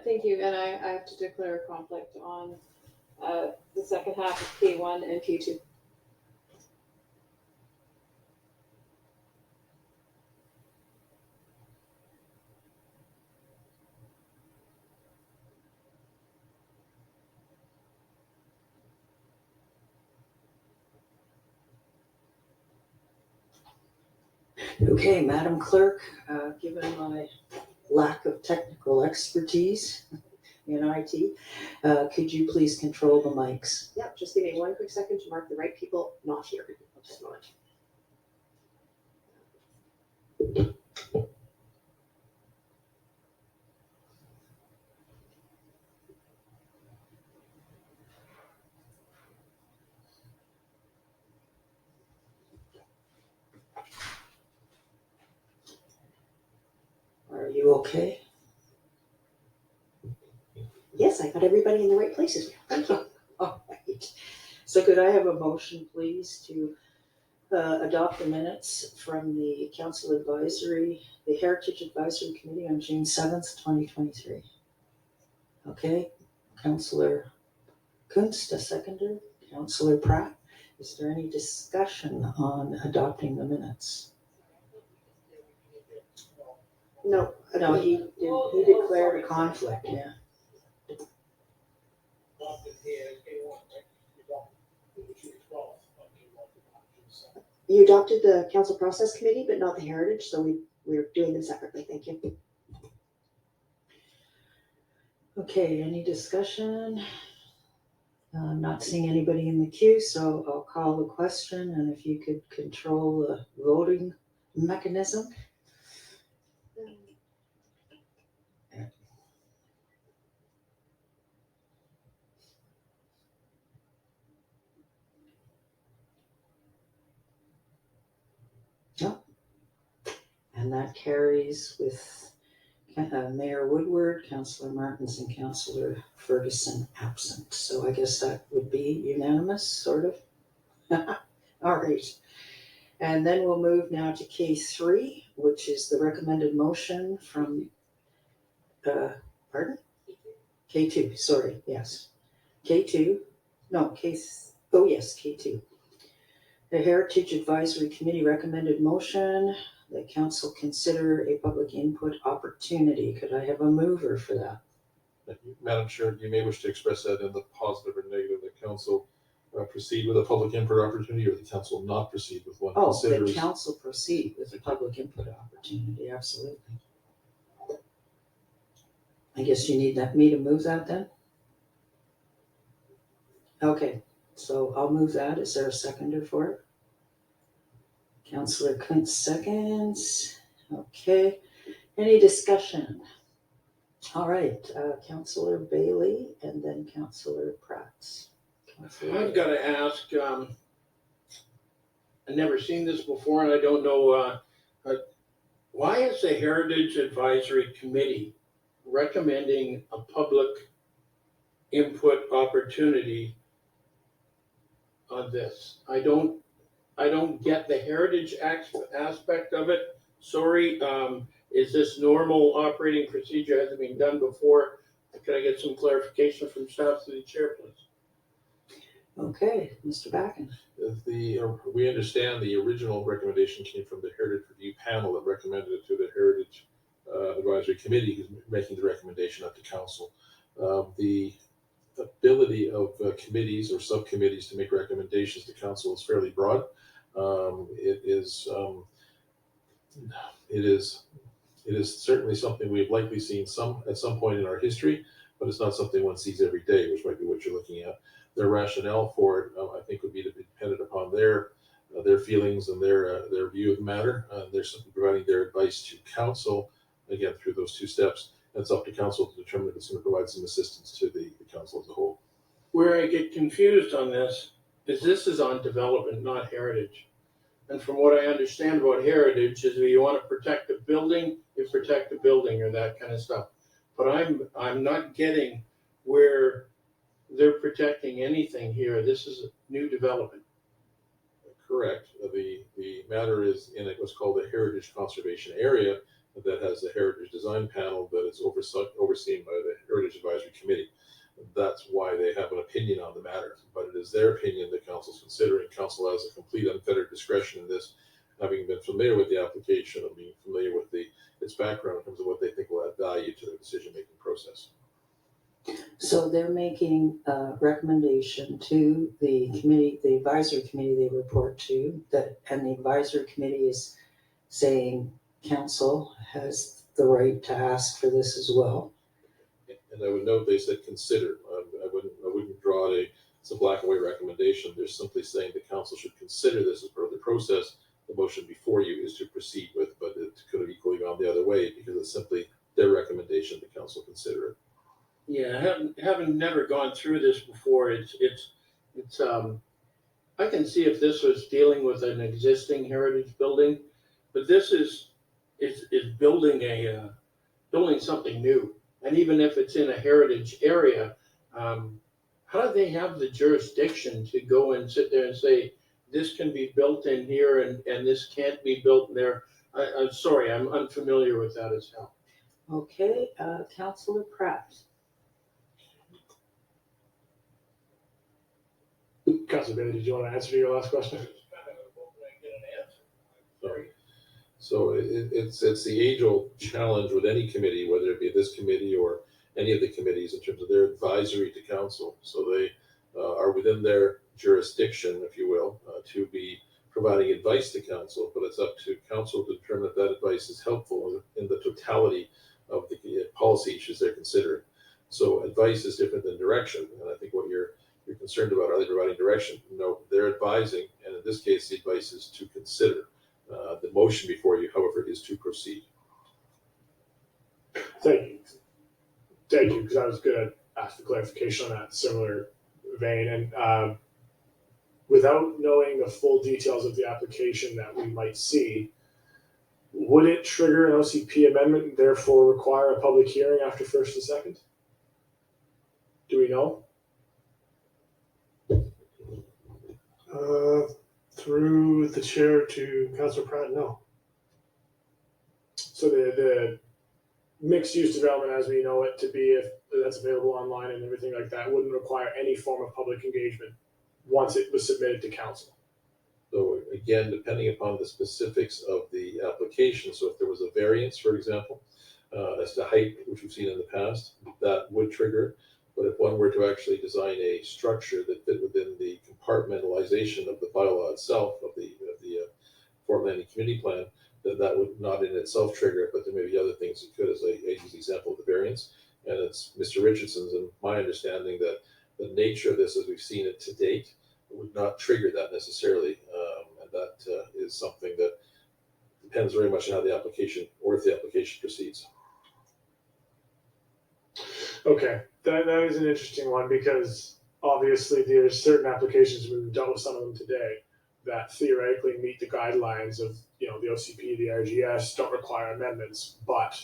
thank you, and I have to declare a conflict on the second half of K1 and K2. Okay, Madam Clerk, given my lack of technical expertise in IT, could you please control the mics? Yep, just give me one quick second to mark the right people not here. Just a moment. Are you okay? Yes, I got everybody in the right places. Thank you. All right. So could I have a motion, please, to adopt the minutes from the the Heritage Advisory Committee on June 7th, 2023? Okay, Councillor Kunst, a seconder. Councillor Pratt, is there any discussion on adopting the minutes? No, He declared a conflict, yeah. you adopted the council process committee, but not the heritage, so we're doing them separately. Thank you. Okay, any discussion? I'm not seeing anybody in the queue, so I'll call the question, and if you could control the voting mechanism. And that carries with Mayor Woodward, Councillor Martins, and Councillor Ferguson absent. So I guess that would be unanimous, sort of. All right. And then we'll move now to K3, which is the recommended motion from, pardon? K2, sorry, yes. K2, no, K2. The Heritage Advisory Committee recommended motion that council consider a public input opportunity. Could I have a mover for that? Madam Chair, you may wish to express that in the positive or negative. The council proceed with a public input opportunity, or the council not proceed with one. Oh, the council proceed with a public input opportunity, absolutely. I guess you need me to move that then? Okay, so I'll move that. Is there a seconder for it? Councillor Kuntz seconds. Okay, any discussion? All right, Councillor Bailey and then Councillor Pratt. I've got to ask, I've never seen this before and I don't know, why is the Heritage Advisory Committee recommending a public input opportunity on this? I don't get the heritage aspect of it. Sorry, is this normal operating procedure? Has it been done before? Can I get some clarification from staff to the chair, please? Okay, Mr. Backen. We understand the original recommendation came from the Heritage Review Panel that recommended it to the Heritage Advisory Committee, who's making the recommendation up to council. The ability of committees or subcommittees to make recommendations to council is fairly broad. It is certainly something we've likely seen at some point in our history, but it's not something one sees every day, which might be what you're looking at. Their rationale for it, I think, would be to be dependent upon their feelings and their view of the matter. They're simply providing their advice to council, again, through those two steps. It's up to council to determine if it's going to provide some assistance to the council as a whole. Where I get confused on this is on development, not heritage. And from what I understand about heritage is if you want to protect a building, you protect the building or that kind of stuff. But I'm not getting where they're protecting anything here. This is a new development. Correct. The matter is in what's called a heritage conservation area, that has a heritage design panel that is overseen by the Heritage Advisory Committee. That's why they have an opinion on the matter, but it is their opinion that council's considering. Council has a complete unfettered discretion in this, having been familiar with the application and being familiar with its background in terms of what they think will add value to their decision-making process. So they're making a recommendation to the committee, the advisory committee they report to, and the advisory committee is saying council has the right to ask for this as well. And I would note they said consider. I wouldn't draw it's a black and white recommendation. They're simply saying the council should consider this as part of the process. The motion before you is to proceed with, but it could have equally gone the other way because it's simply their recommendation. The council consider it. Yeah, having never gone through this before, it's I can see if this was dealing with an existing heritage building, but this is building building something new. And even if it's in a heritage area, how do they have the jurisdiction to go and sit there and say, this can be built in here and this can't be built in there? I'm sorry, I'm unfamiliar with that as hell. Okay, Councillor Pratt. Councilor Bailey, did you want to answer your last question? So it's the age-old challenge with any committee, whether it be this committee or any of the committees, in terms of their advisory to council. So they are within their jurisdiction, if you will, to be providing advice to council, but it's up to council to determine if that advice is helpful in the totality of the policy issues they're considering. So advice is different than direction, and I think what you're concerned about, are they providing direction? No, they're advising, and in this case, the advice is to consider. The motion before you, however, is to proceed. Thank you, because I was going to ask for clarification on that similar vein. And without knowing the full details of the application that we might see, would it trigger an OCP amendment and therefore require a public hearing after first and second? Do we know? Through the chair to Councilor Pratt, no. So the mixed use development as we know it to be, if that's available online and everything like that, wouldn't require any form of public engagement once it was submitted to council. So again, depending upon the specifics of the application, so if there was a variance, for example, as to height, which we've seen in the past, that would trigger. But if one were to actually design a structure that fit within the compartmentalization of the bylaw itself, of the Fort Landing Community Plan, then that would not in itself trigger it, but there may be other things that could, as I use the example of the variance. And it's Mr. Richardson's and my understanding that the nature of this, as we've seen it to date, would not trigger that necessarily. And that is something that depends very much on how the application, or if the application proceeds. Okay, that is an interesting one, because obviously there's certain applications, we've dealt with some of them today, that theoretically meet the guidelines of, the OCP, the RGS, don't require amendments, but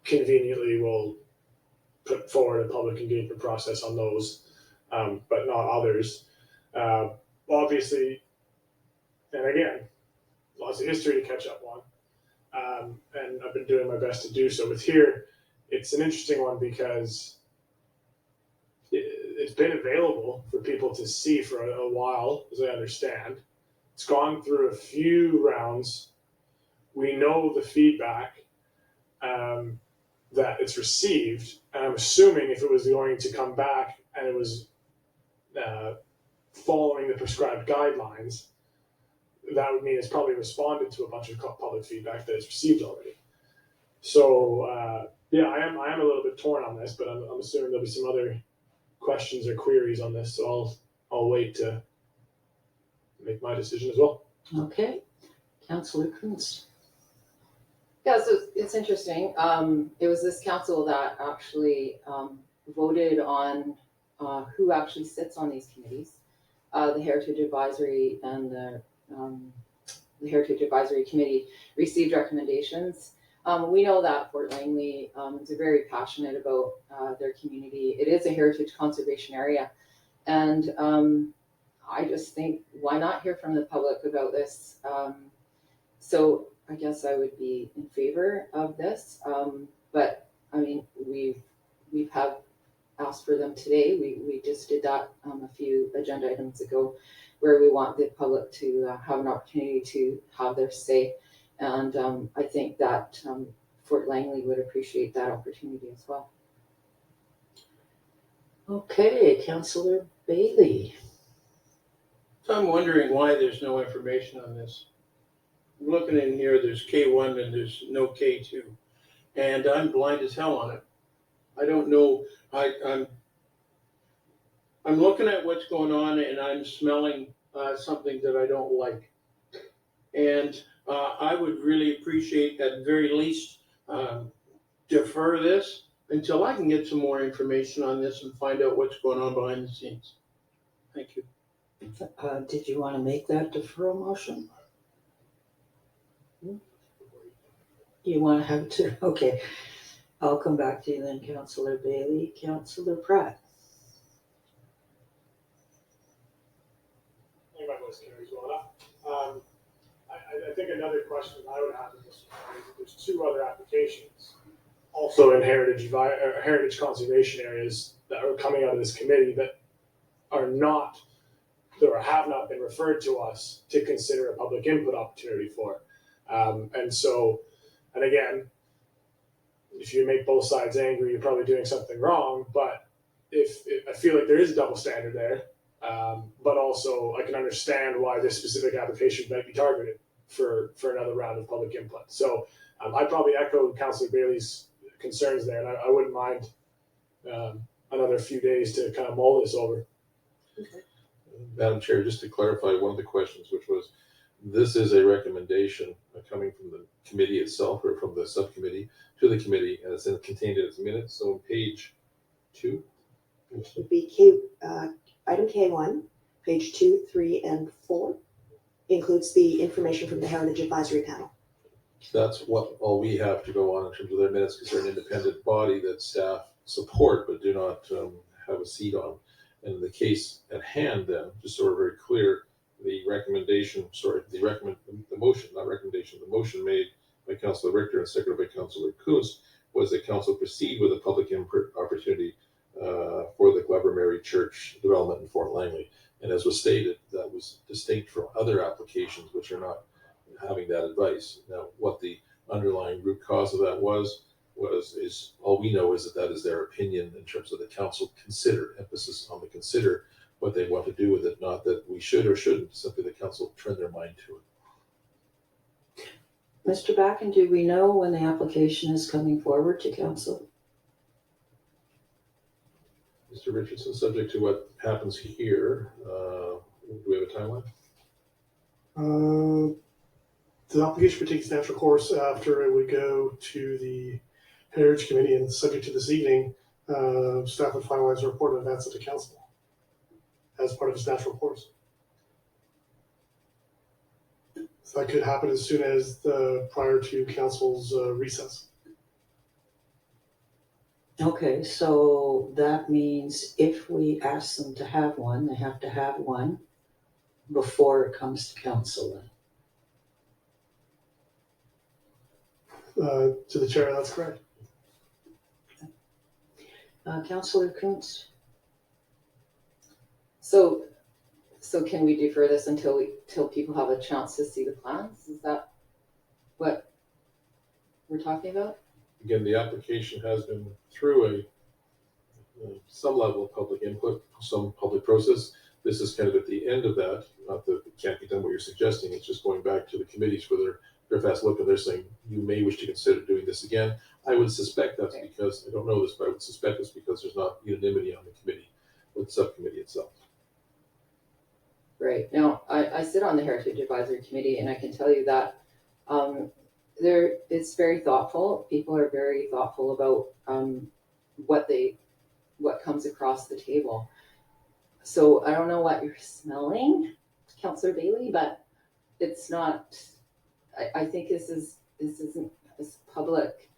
conveniently will put forward a public engagement process on those, but not others. Obviously, and again, lots of history to catch up on, and I've been doing my best to do so. With here, it's an interesting one because it's been available for people to see for a while, as I understand. It's gone through a few rounds. We know the feedback that it's received, and I'm assuming if it was going to come back and it was following the prescribed guidelines, that would mean it's probably responded to a bunch of public feedback that it's received already. So yeah, I am a little bit torn on this, but I'm assuming there'll be some other questions or queries on this, so I'll wait to make my decision as well. Okay, Councillor Kunst. Yeah, so it's interesting. It was this council that actually voted on who actually sits on these committees. The Heritage Advisory and the Heritage Advisory Committee received recommendations. We know that Fort Langley is very passionate about their community. It is a heritage conservation area. And I just think, why not hear from the public about this? So I guess I would be in favor of this. But I mean, we've have asked for them today. We just did that a few agenda items ago, where we want the public to have an opportunity to have their say. And I think that Fort Langley would appreciate that opportunity as well. Okay, Councillor Bailey. So I'm wondering why there's no information on this. I'm looking in here, there's K1 and there's no K2. And I'm blind as hell on it. I don't know, I'm looking at what's going on and I'm smelling something that I don't like. And I would really appreciate, at the very least, defer this until I can get some more information on this and find out what's going on behind the scenes. Thank you. Did you want to make that deferral motion? You want to have to, okay. I'll come back to you then, Councillor Bailey. Councillor Pratt. I think my voice carries well enough. I think another question I would have in this one is that there's two other applications also in heritage conservation areas that are coming out of this committee that are not, or have not been referred to us to consider a public input opportunity for. And again, if you make both sides angry, you're probably doing something wrong. But if I feel like there is a double standard there, but also I can understand why this specific application might be targeted for another round of public input. So I'd probably echo Councillor Bailey's concerns there, and I wouldn't mind another few days to kind of mull this over. Madam Chair, just to clarify one of the questions, which was, this is a recommendation coming from the committee itself or from the subcommittee to the committee, and it's contained in its minutes. So on page 2, It would be item K1, page 2, 3, and 4 includes the information from the Heritage Advisory Panel. that's what all we have to go on in terms of their minutes, because they're an independent body that staff support but do not have a seat on. And in the case at hand, then, just so we're very clear, the motion made by Councillor Richter and seconded by Councillor Kunst was that council proceed with a public input opportunity for the Glover Mary Church development in Fort Langley. And as was stated, that was distinct from other applications which are not having that advice. Now, what the underlying root cause of that is all we know is that is their opinion in terms of the council consider, emphasis on the consider what they want to do with it, not that we should or shouldn't, simply the council turn their mind to it. Mr. Backen, do we know when the application is coming forward to council? Mr. Richardson, subject to what happens here, do we have a timeline? The application would take its natural course after it would go to the Heritage Committee, and subject to this evening, staff would finalize a report and advance it to council as part of its natural course. So that could happen as soon as prior to council's recess. Okay, so that means if we ask them to have one, they have to have one before it comes to council then. To the chair, that's correct. Councillor Kunst? So can we defer this until people have a chance to see the plans? Is that what we're talking about? Again, the application has been through some level of public input, some public process. This is kind of at the end of that. Not that it can't be done what you're suggesting. It's just going back to the committees where they're fast looking. They're saying you may wish to consider doing this again. I would suspect that's because I don't know this, but I would suspect it's because there's not unanimity on the committee or the subcommittee itself. Right. Now, I sit on the Heritage Advisory Committee, and I can tell you that it's very thoughtful. People are very thoughtful about what comes across the table. So I don't know what you're smelling, Councillor Bailey, but it's not. I think this isn't this public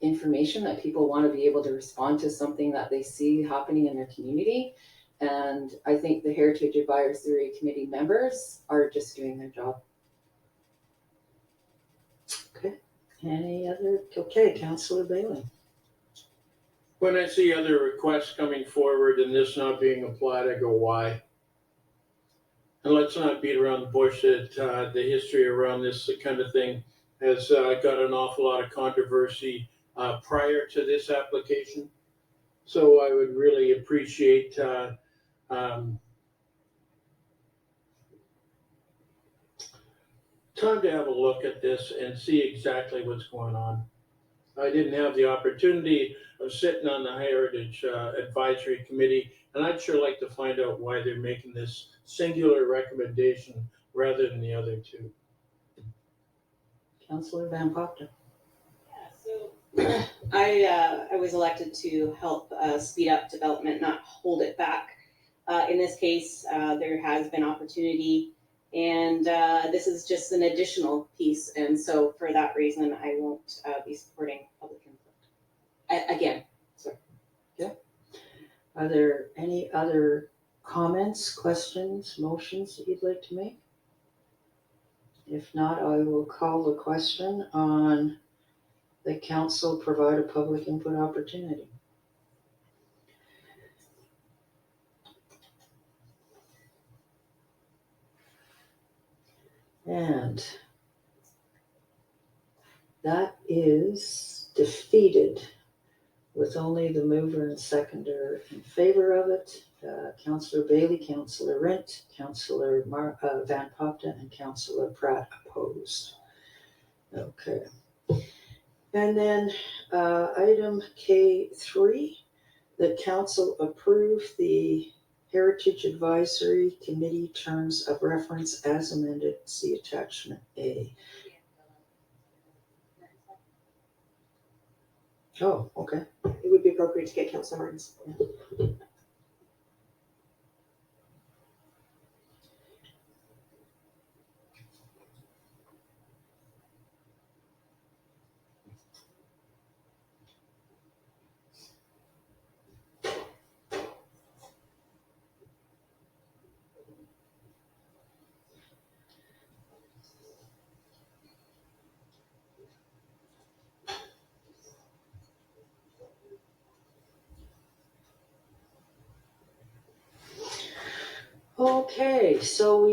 information that people want to be able to respond to something that they see happening in their community. And I think the Heritage Advisory Committee members are just doing their job. Any other, okay, Councillor Bailey. When I see other requests coming forward and this not being applied, I go, why? And let's not beat around the bush that the history around this kind of thing has got an awful lot of controversy prior to this application. So I would really appreciate time to have a look at this and see exactly what's going on. I didn't have the opportunity of sitting on the Heritage Advisory Committee, and I'd sure like to find out why they're making this singular recommendation rather than the other two. Councillor Van Popten. So I was elected to help speed up development, not hold it back. In this case, there has been opportunity, and this is just an additional piece. And so for that reason, I won't be supporting public input. Again, sorry. Are there any other comments, questions, motions that you'd like to make? If not, I will call the question on the council provide a public input opportunity. And that is defeated with only the mover and seconder in favor of it. Councillor Bailey, Councillor Rint, Councillor Van Popten, and Councillor Pratt opposed. Okay. And then item K3, the council approve the Heritage Advisory Committee terms of reference as amended. See attachment A. Oh, okay. It would be appropriate to get Councillor Martin's. Okay, so we